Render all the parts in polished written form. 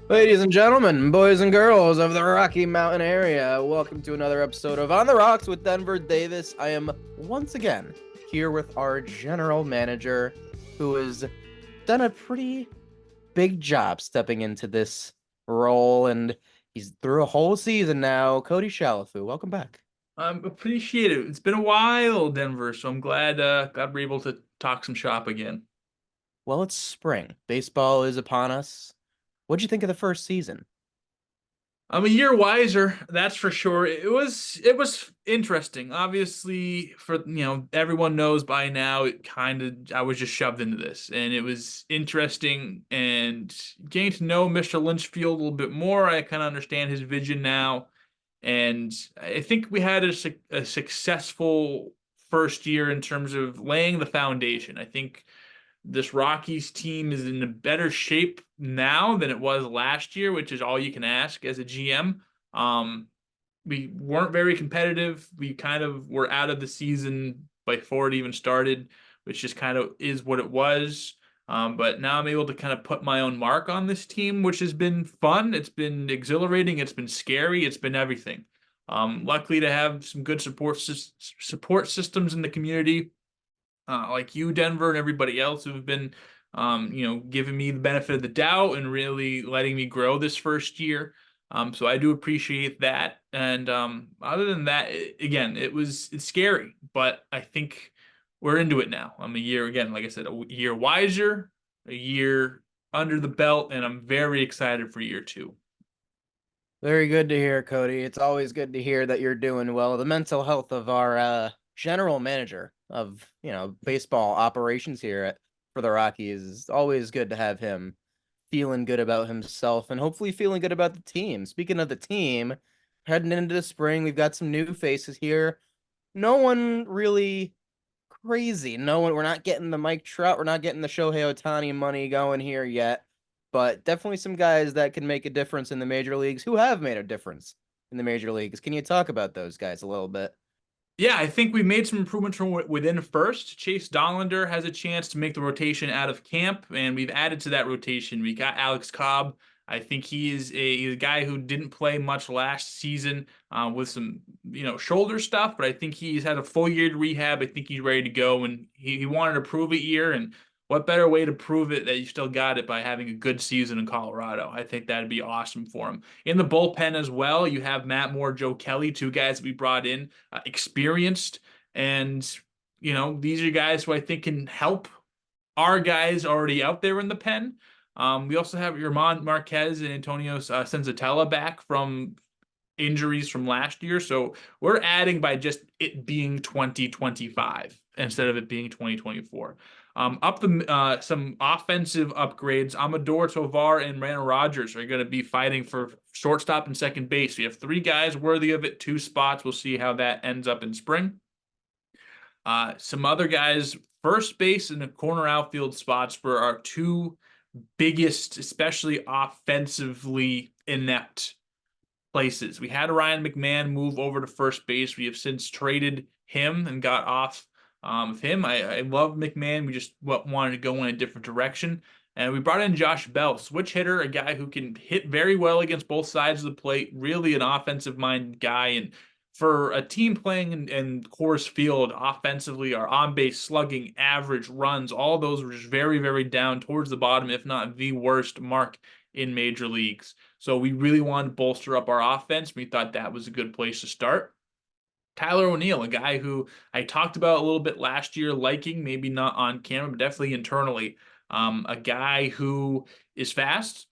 Ladies and gentlemen, boys and girls of the Rocky Mountain area, welcome to another episode of On the Rocks with Denver Davis. I am once again here with our general manager, who has done a pretty big job stepping into this role, and he's through a whole season now. Cody Chalifoux, welcome back. Appreciate it. It's been a while, Denver, so I'm glad we're able to talk some shop again. Well, it's spring. Baseball is upon us. What'd you think of the first season? I'm a year wiser, that's for sure. It was interesting. Obviously, for everyone knows by now, I was just shoved into this, and it was interesting and getting to know Mr. Lynchfield a little bit more. I kind of understand his vision now, and I think we had a successful first year in terms of laying the foundation. I think this Rockies team is in a better shape now than it was last year, which is all you can ask as a GM. Um, we weren't very competitive. We kind of were out of the season before it even started, which just kind of is what it was. But now I'm able to kind of put my own mark on this team, which has been fun. It's been exhilarating. It's been scary. It's been everything. Luckily to have some good support systems in the community, like you, Denver, and everybody else who've been, giving me the benefit of the doubt and really letting me grow this first year. So I do appreciate that. And other than that, again, it's scary, but I think we're into it now. I'm a year again, like I said, a year wiser, a year under the belt, and I'm very excited for year two. Very good to hear, Cody. It's always good to hear that you're doing well. The mental health of our general manager of, baseball operations here for the Rockies is always good to have him feeling good about himself and hopefully feeling good about the team. Speaking of the team, heading into the spring, we've got some new faces here. No one really crazy. No one, we're not getting the Mike Trout, we're not getting the Shohei Ohtani money going here yet, but definitely some guys that can make a difference in the major leagues who have made a difference in the major leagues. Can you talk about those guys a little bit? Yeah, I think we made some improvements from within first. Chase Dollander has a chance to make the rotation out of camp, and we've added to that rotation. We got Alex Cobb. I think he's a guy who didn't play much last season with some shoulder stuff, but I think he's had a full year to rehab. I think he's ready to go, and he wanted to prove it here. And what better way to prove it that you still got it by having a good season in Colorado? I think that'd be awesome for him. In the bullpen as well, you have Matt Moore, Joe Kelly, two guys that we brought in, experienced, and these are guys who I think can help our guys already out there in the pen. We also have Yerman Marquez and Antonio Senzatella back from injuries from last year. So we're adding by just it being 2025 instead of it being 2024. Up the some offensive upgrades. Amador Tovar and Rana Rogers are going to be fighting for shortstop and second base. We have three guys worthy of it, two spots. We'll see how that ends up in spring. Some other guys, first base and the corner outfield spots for our two biggest, especially offensively inept places. We had Ryan McMahon move over to first base. We have since traded him and got off of him. I love McMahon. We just wanted to go in a different direction. And we brought in Josh Bell, switch hitter, a guy who can hit very well against both sides of the plate, really an offensive minded guy. And for a team playing in Coors Field offensively, our on base slugging, average runs, all those were just very, very down towards the bottom, if not the worst mark in major leagues. So we really wanted to bolster up our offense. We thought that was a good place to start. Tyler O'Neill, a guy who I talked about a little bit last year, liking, maybe not on camera, but definitely internally. A guy who is fast,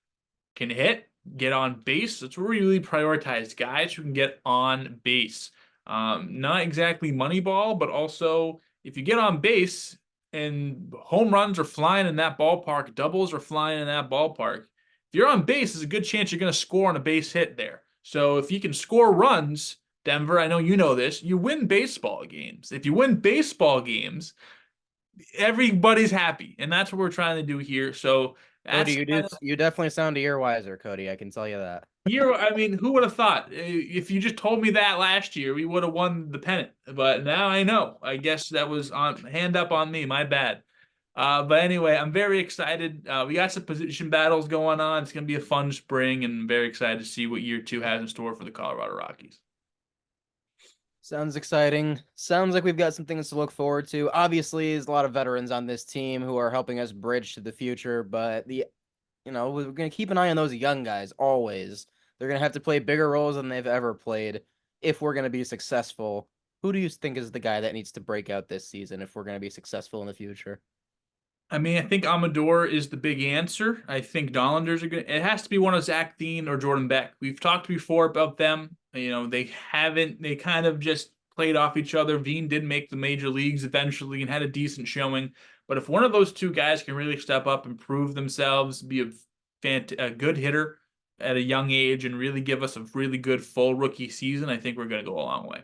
can hit, get on base. Let's really prioritize guys who can get on base. Not exactly Moneyball, but also if you get on base and home runs are flying in that ballpark, doubles are flying in that ballpark. If you're on base, there's a good chance you're going to score on a base hit there. So if you can score runs, Denver, I know you know this, you win baseball games. If you win baseball games, everybody's happy, and that's what we're trying to do here. So Cody, that's kind of you definitely sound a year wiser, Cody. I can tell you that. year. I mean, who would have thought? If you just told me that last year, we would have won the pennant. But now I know. I guess that was on hand up on me. My bad. But anyway, I'm very excited. We got some position battles going on. It's going to be a fun spring, and I'm very excited to see what year 2 has in store for the Colorado Rockies. Sounds exciting. Sounds like we've got some things to look forward to. Obviously, there's a lot of veterans on this team who are helping us bridge to the future, but we're going to keep an eye on those young guys always. They're going to have to play bigger roles than they've ever played if we're going to be successful. Who do you think is the guy that needs to break out this season if we're going to be successful in the future? I mean, I think Amador is the big answer. I think Dollanders are good. It has to be one of Zach Thien or Jordan Beck. We've talked before about them. They kind of just played off each other. Veen did make the major leagues eventually and had a decent showing. But if one of those two guys can really step up and prove themselves, be a good hitter at a young age, and really give us a really good full rookie season, I think we're going to go a long way.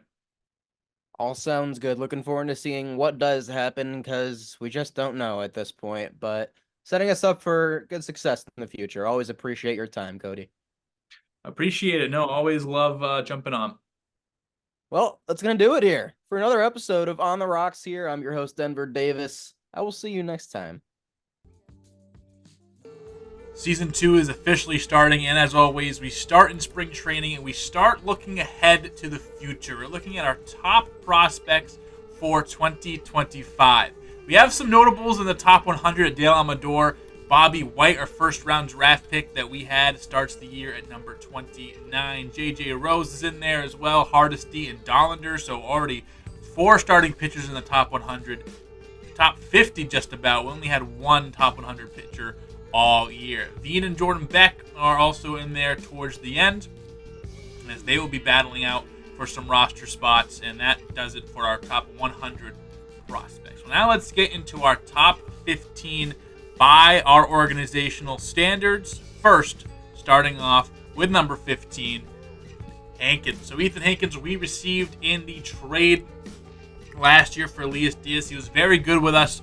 All sounds good. Looking forward to seeing what does happen because we just don't know at this point, but setting us up for good success in the future. Always appreciate your time, Cody. Appreciate it. No, always love jumping on. Well, that's going to do it here for another episode of On the Rocks here. I'm your host, Denver Davis. I will see you next time. Season 2 is officially starting, and as always, we start in spring training and we start looking ahead to the future. We're looking at our top prospects for 2025. We have some notables in the top 100: Dale Amador, Bobby White, our first-round draft pick that we had, starts the year at number 29. J.J. Rose is in there as well, Hardesty and Dollander, so already 4 starting pitchers in the top 100. Top 50 just about. We only had 1 top 100 pitcher all year. Veen and Jordan Beck are also in there towards the end, as they will be battling out for some roster spots, and that does it for our top 100 prospects. Well, now let's get into our top 15 by our organizational standards. First, starting off with number 15, Hankins. So Ethan Hankins, we received in the trade last year for Elias Diaz. He was very good with us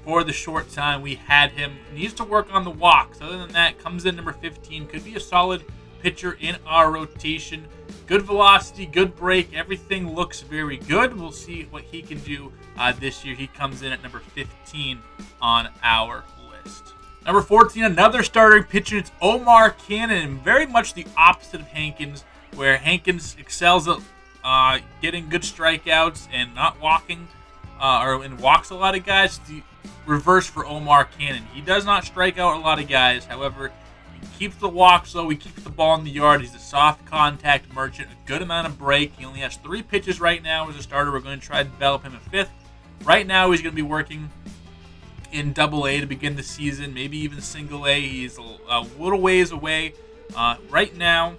for the short time we had him. Needs to work on the walks. Other than that, comes in number 15. Could be a solid pitcher in our rotation. Good velocity, good break. Everything looks very good. We'll see what he can do this year. He comes in at number 15 on our list. Number 14, another starting pitcher. It's Omar Cannon. Very much the opposite of Hankins, where Hankins excels at getting good strikeouts and not walking, and walks a lot of guys. The reverse for Omar Cannon. He does not strike out a lot of guys. However, he keeps the walks low. He keeps the ball in the yard. He's a soft contact merchant. A good amount of break. He only has 3 pitches right now as a starter. We're going to try to develop him a 5th. Right now, he's going to be working in Double-A to begin the season. Maybe even Single-A. He's a little ways away. Right now,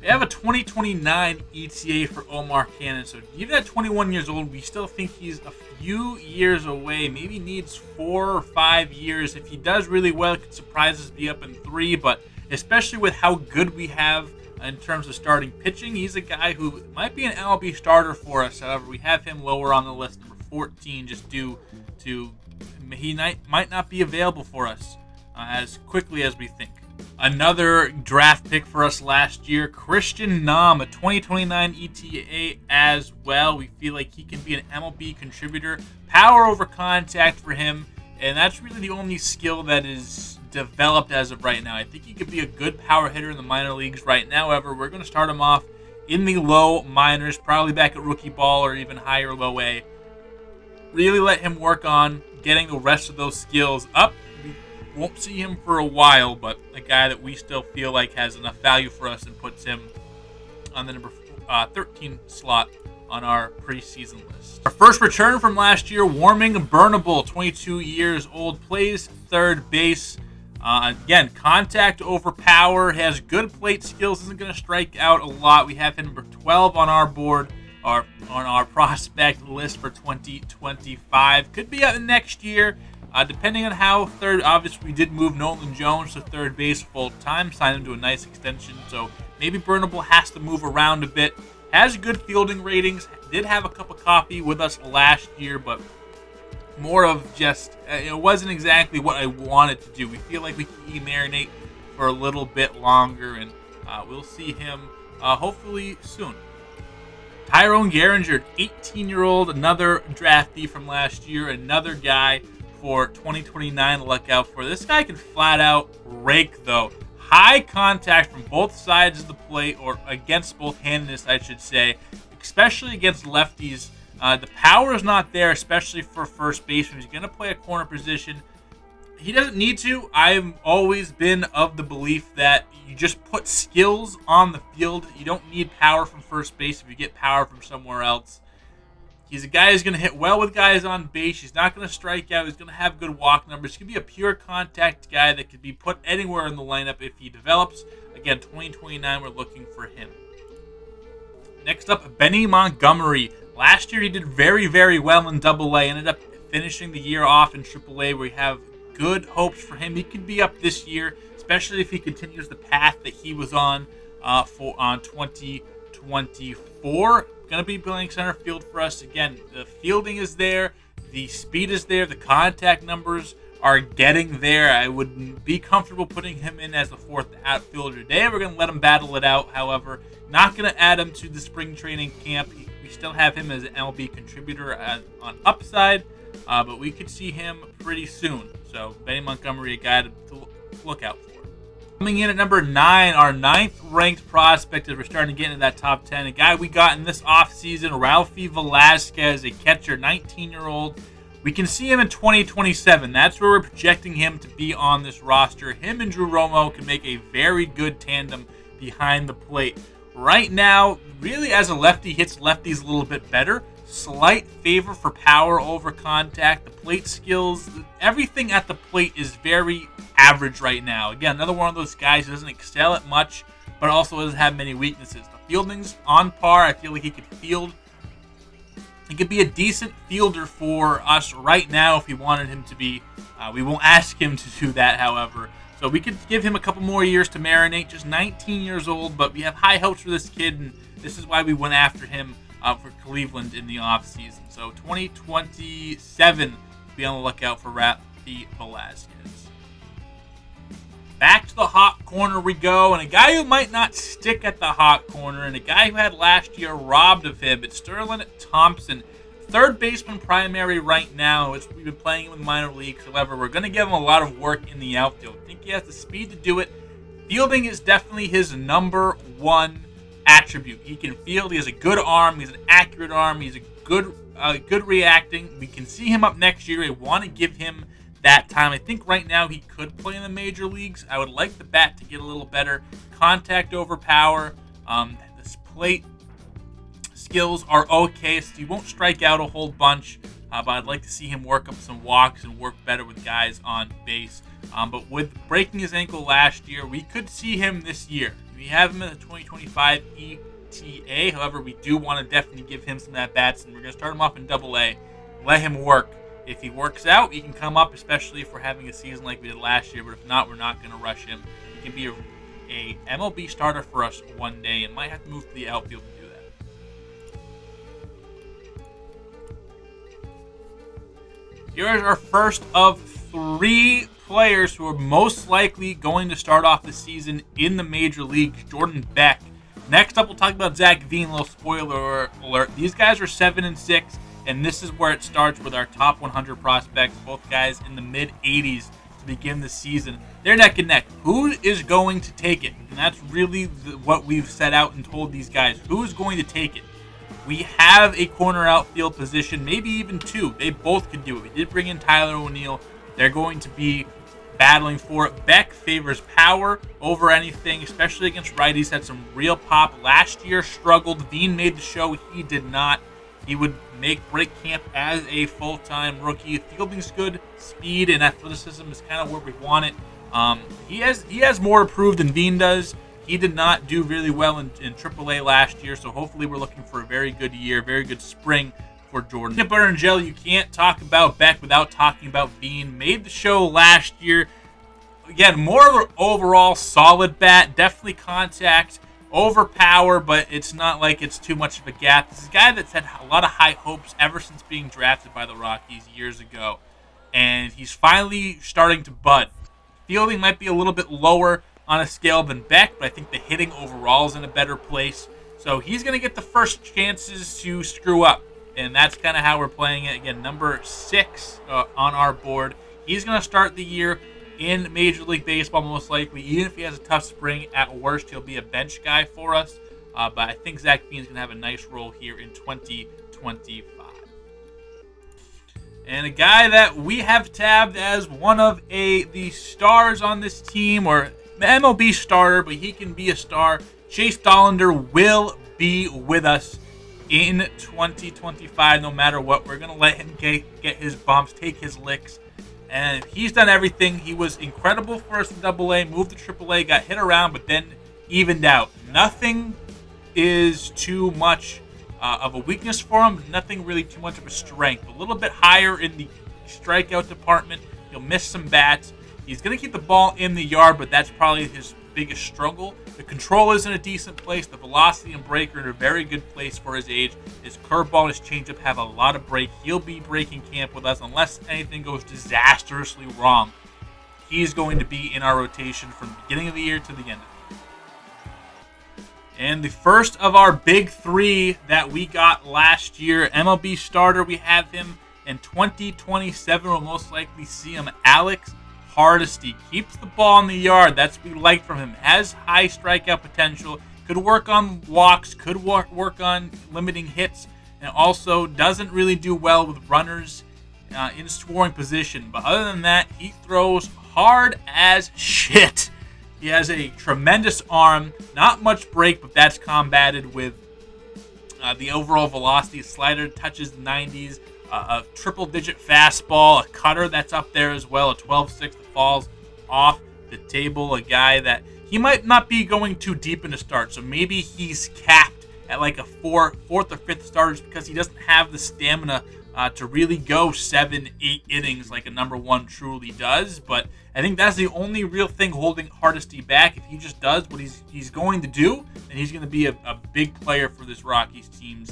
they have a 2029 ETA for Omar Cannon. So even at 21 years old, we still think he's a few years away. Maybe needs 4 or 5 years. If he does really well, it could surprise us, be up in 3. But especially with how good we have in terms of starting pitching, he's a guy who might be an MLB starter for us. However, we have him lower on the list, number 14, just due to he might not be available for us as quickly as we think. Another draft pick for us last year, Christian Nam, a 2029 ETA as well. We feel like he can be an MLB contributor. Power over contact for him, and that's really the only skill that is developed as of right now. I think he could be a good power hitter in the minor leagues right now. However, we're going to start him off in the low minors, probably back at rookie ball or even higher low A. Really let him work on getting the rest of those skills up. Won't see him for a while, but a guy that we still feel like has enough value for us and puts him on the number 13 slot on our preseason list. Our first return from last year, Warming Burnable, 22 years old, plays third base. Again, contact over power, has good plate skills, isn't going to strike out a lot. We have him number 12 on our board, or on our prospect list for 2025. Could be out next year. Depending on how third, obviously we did move Nolan Jones to third base full time, signed him to a nice extension, so maybe Burnable has to move around a bit. Has good fielding ratings, did have a cup of coffee with us last year, but more of just, it wasn't exactly what I wanted to do. We feel like we can marinate for a little bit longer, and we'll see him hopefully soon. Tyrone Garinger, 18-year-old, another draftee from last year, another guy for 2029 to look out for. This guy can flat out rake, though. High contact from both sides of the plate, or against both handedness, I should say, especially against lefties. The power is not there, especially for first baseman. He's going to play a corner position. He doesn't need to. I've always been of the belief that you just put skills on the field. You don't need power from first base if you get power from somewhere else. He's a guy who's going to hit well with guys on base. He's not going to strike out. He's going to have good walk numbers. He's going to be a pure contact guy that could be put anywhere in the lineup if he develops. Again, 2029, we're looking for him. Next up, Benny Montgomery. Last year, he did very, very well in AA. Ended up finishing the year off in AAA, where we have good hopes for him. He could be up this year, especially if he continues the path that he was on 2024. Going to be playing center field for us. Again, the fielding is there. The speed is there. The contact numbers are getting there. I would be comfortable putting him in as the fourth outfielder today. We're going to let him battle it out. However, not going to add him to the spring training camp. We still have him as an MLB contributor on upside, but we could see him pretty soon. So Benny Montgomery, a guy to look out for. Coming in at number 9, our 9th-ranked prospect, as we're starting to get into that top 10. A guy we got in this offseason, Ralphie Velasquez, a catcher, 19-year-old. We can see him in 2027. That's where we're projecting him to be on this roster. Him and Drew Romo can make a very good tandem behind the plate. Right now, really as a lefty, hits lefties a little bit better. Slight favor for power over contact. The plate skills, everything at the plate is very average right now. Again, another one of those guys who doesn't excel at much, but also doesn't have many weaknesses. The fielding's on par. I feel like he could field. He could be a decent fielder for us right now if we wanted him to be. We won't ask him to do that, however. So we could give him a couple more years to marinate. Just 19 years old, but we have high hopes for this kid, and this is why we went after him for Cleveland in the offseason. So 2027, be on the lookout for Ralphie Velasquez. Back to the hot corner we go, and a guy who might not stick at the hot corner, and a guy who had last year robbed of him. It's Sterling Thompson, third baseman primary right now. We've been playing him in the minor leagues. However, we're going to give him a lot of work in the outfield. I think he has the speed to do it. Fielding is definitely his number one attribute. He can field. He has a good arm. He's an accurate arm. He's a good reacting. We can see him up next year. I want to give him that time. I think right now he could play in the major leagues. I would like the bat to get a little better. Contact over power. This plate skills are okay, so he won't strike out a whole bunch. But I'd like to see him work up some walks and work better with guys on base. But with breaking his ankle last year, we could see him this year. We have him in the 2025 ETA. However, we do want to definitely give him some at-bats, and we're going to start him off in AA. Let him work. If he works out, he can come up, especially if we're having a season like we did last year. But if not, we're not going to rush him. He can be a MLB starter for us one day, and might have to move to the outfield to do that. Here's our first of 3 players who are most likely going to start off the season in the major leagues. Jordan Beck. Next up, we'll talk about Zach Veen. A little spoiler alert. These guys are 7-6. And this is where it starts with our top 100 prospects, both guys in the mid-80s to begin the season. They're neck and neck. Who is going to take it? And that's really what we've set out and told these guys. Who is going to take it? We have a corner outfield position, maybe even 2. They both could do it. We did bring in Tyler O'Neill. They're going to be battling for it. Beck favors power over anything, especially against righties. Had some real pop. Last year struggled. Veen made the show. He did not. He would break camp as a full-time rookie. Fielding's good. Speed and athleticism is kind of where we want it. He has more to prove than Veen does. He did not do really well in AAA last year, so hopefully we're looking for a very good year, very good spring for Jordan. Peanut butter and jelly, you can't talk about Beck without talking about Veen. Made the show last year. Again, more of an overall solid bat. Definitely contact. Overpower, but it's not like it's too much of a gap. This is a guy that's had a lot of high hopes ever since being drafted by the Rockies years ago, and he's finally starting to bud. Fielding might be a little bit lower on a scale than Beck, but I think the hitting overall is in a better place. So he's going to get the first chances to screw up. and that's kind of how we're playing it. Again, number 6 on our board. He's going to start the year in Major League Baseball, most likely. Even if he has a tough spring, at worst, he'll be a bench guy for us. But I think Zach Feeney's going to have a nice role here in 2025. And a guy that we have tabbed as one of the stars on this team, or MLB starter, but he can be a star. Chase Dollander will be with us in 2025, no matter what. We're going to let him get his bumps, take his licks. And he's done everything. He was incredible for us in AA, moved to AAA, got hit around, but then evened out. Nothing is too much of a weakness for him. Nothing really too much of a strength. A little bit higher in the strikeout department. He'll miss some bats. He's going to keep the ball in the yard, but that's probably his biggest struggle. The control is in a decent place. The velocity and breaker are in a very good place for his age. His curveball and his changeup have a lot of break. He'll be breaking camp with us unless anything goes disastrously wrong. He's going to be in our rotation from the beginning of the year to the end of the year. And the first of our big 3 that we got last year, MLB starter, we have him in 2027. We'll most likely see him, Alex Hardesty. Keeps the ball in the yard. That's what we like from him. Has high strikeout potential. Could work on walks. Could work on limiting hits. And also doesn't really do well with runners in scoring position. But other than that, he throws hard as shit. He has a tremendous arm. Not much break, but that's combated with the overall velocity. Slider touches the 90s. A triple-digit fastball. A cutter that's up there as well. A 12-6 that falls off the table. A guy that he might not be going too deep in the start. So maybe he's capped at like a fourth or fifth starter just because he doesn't have the stamina to really go 7-8 innings like a number 1 truly does. But I think that's the only real thing holding Hardesty back. If he just does what he's going to do, then he's going to be a big player for this Rockies teams.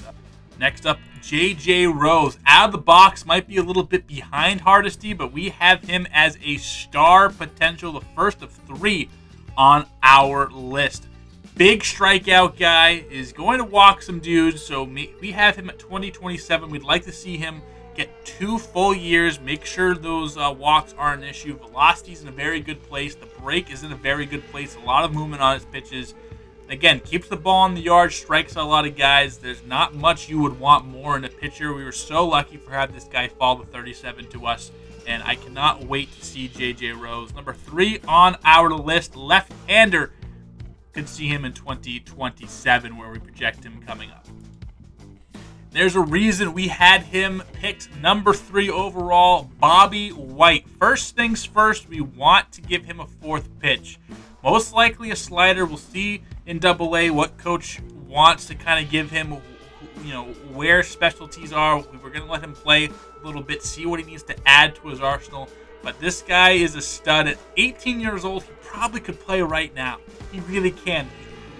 Next up, J.J. Rose. Out of the box, might be a little bit behind Hardesty, but we have him as a star potential, the first of 3 on our list. Big strikeout guy, is going to walk some dudes, so we have him at 2027. We'd like to see him get 2 full years, make sure those walks aren't an issue. Velocity's in a very good place. The break is in a very good place. A lot of movement on his pitches. Again, keeps the ball in the yard, strikes a lot of guys. There's not much you would want more in a pitcher. We were so lucky for having this guy fall to 37 to us, and I cannot wait to see J.J. Rose. Number 3 on our list, left-hander. Could see him in 2027 where we project him coming up. There's a reason we had him picked number 3 overall, Bobby White. First things first, we want to give him a 4th pitch. Most likely a slider. We'll see in AA what coach wants to kind of give him, where specialties are. We're going to let him play a little bit, see what he needs to add to his arsenal. But this guy is a stud. At 18 years old, he probably could play right now. He really can.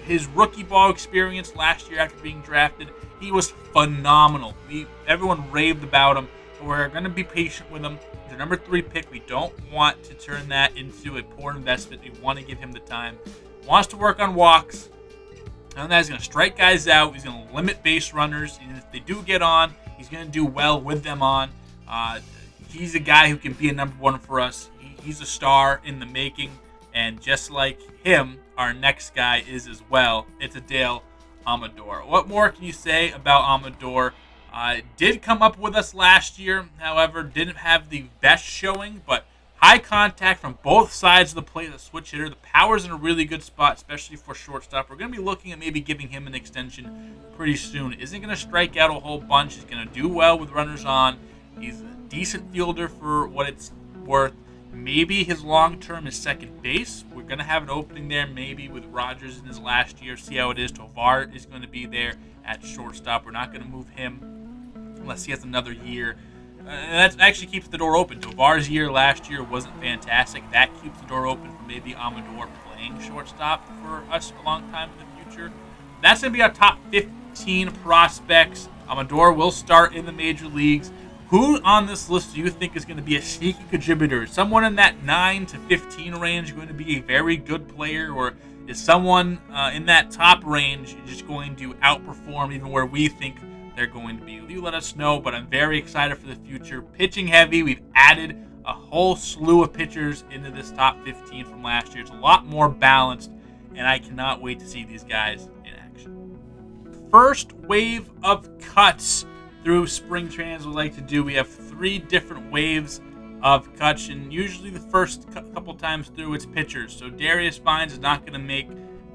His rookie ball experience last year after being drafted, he was phenomenal. Everyone raved about him. But we're going to be patient with him. He's our number 3 pick. We don't want to turn that into a poor investment. We want to give him the time. Wants to work on walks. And that he's going to strike guys out. He's going to limit base runners. And if they do get on, he's going to do well with them on. He's a guy who can be a number 1 for us. He's a star in the making. And just like him, our next guy is as well. It's Adael Amador. What more can you say about Amador? Did come up with us last year, however, didn't have the best showing, but high contact from both sides of the plate, the switch hitter. The power's in a really good spot, especially for shortstop. We're going to be looking at maybe giving him an extension pretty soon. Isn't going to strike out a whole bunch. He's going to do well with runners on. He's a decent fielder for what it's worth. Maybe his long term is second base. We're going to have an opening there maybe with Rogers in his last year. See how it is. Tovar is going to be there at shortstop. We're not going to move him unless he has another year. That actually keeps the door open. Tovar's year last year wasn't fantastic. That keeps the door open for maybe Amador playing shortstop for us a long time in the future. That's going to be our top 15 prospects. Amador will start in the major leagues. Who on this list do you think is going to be a sneaky contributor? Someone in that 9 to 15 range going to be a very good player? Or is someone in that top range just going to outperform even where we think they're going to be. You let us know, but I'm very excited for the future. Pitching heavy. We've added a whole slew of pitchers into this top 15 from last year. It's a lot more balanced, and I cannot wait to see these guys in action. First wave of cuts through spring training, as we like to do. We have 3 different waves of cuts, and usually the first couple times through it's pitchers. So Darius Vines is not going to make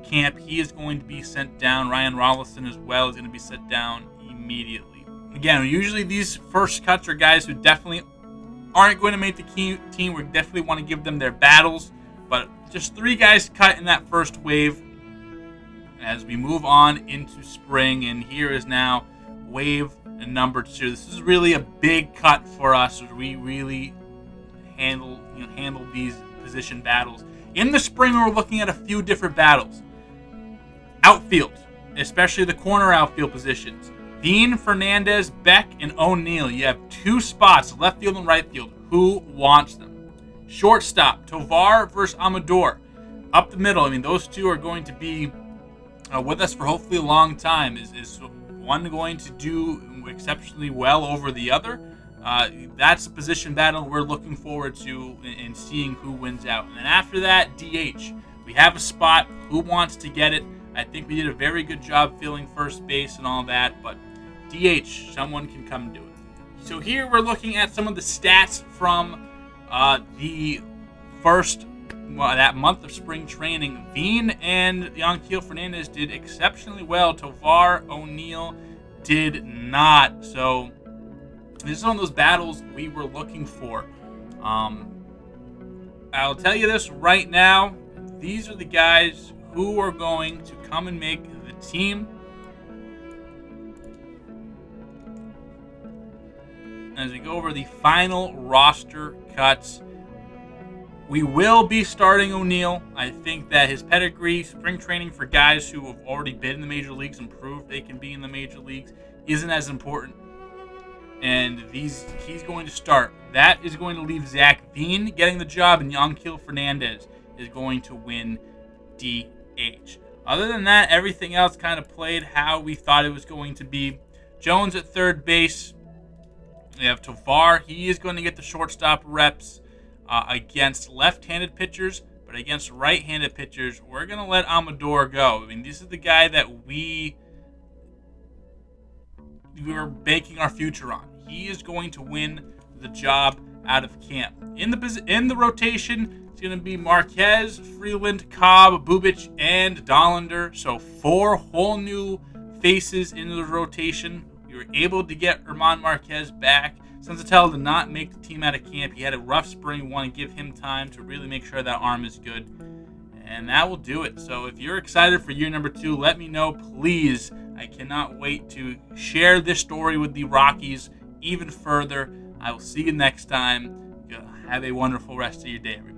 camp. He is going to be sent down. Ryan Rollison as well is going to be sent down immediately. Again, usually these first cuts are guys who definitely aren't going to make the team. We definitely want to give them their battles, but just 3 guys cut in that first wave as we move on into spring. And here is now wave number 2. This is really a big cut for us as we really handle these position battles. In the spring, we're looking at a few different battles. Outfield, especially the corner outfield positions. Dean, Fernandez, Beck, and O'Neill. You have 2 spots, left field and right field. Who wants them? Shortstop, Tovar versus Amador. Up the middle, those 2 are going to be with us for hopefully a long time. Is one going to do exceptionally well over the other? That's a position battle we're looking forward to and seeing who wins out. And then after that, DH. We have a spot. Who wants to get it? I think we did a very good job filling first base and all that, but DH, someone can come do it. So here we're looking at some of the stats from the first that month of spring training. Veen and Yanquiel Fernandez did exceptionally well. Tovar, O'Neill did not. So this is one of those battles we were looking for. I'll tell you this right now. These are the guys who are going to come and make the team. As we go over the final roster cuts, we will be starting O'Neill. I think that his pedigree, spring training for guys who have already been in the major leagues and proved they can be in the major leagues, isn't as important. And he's going to start. That is going to leave Zach Veen getting the job, and Yanquiel Fernandez is going to win DH. Other than that, everything else kind of played how we thought it was going to be. Jones at third base. We have Tovar. He is going to get the shortstop reps against left-handed pitchers, but against right-handed pitchers, we're going to let Amador go. This is the guy that we were banking our future on. He is going to win the job out of camp. In the rotation, it's going to be Marquez, Freeland, Cobb, Bubic, and Dollander. So 4 whole new faces into the rotation. We were able to get German Marquez back. Senzatella did not make the team out of camp. He had a rough spring. We want to give him time to really make sure that arm is good. And that will do it. So if you're excited for year number 2, let me know, please. I cannot wait to share this story with the Rockies even further. I will see you next time. Have a wonderful rest of your day, everybody.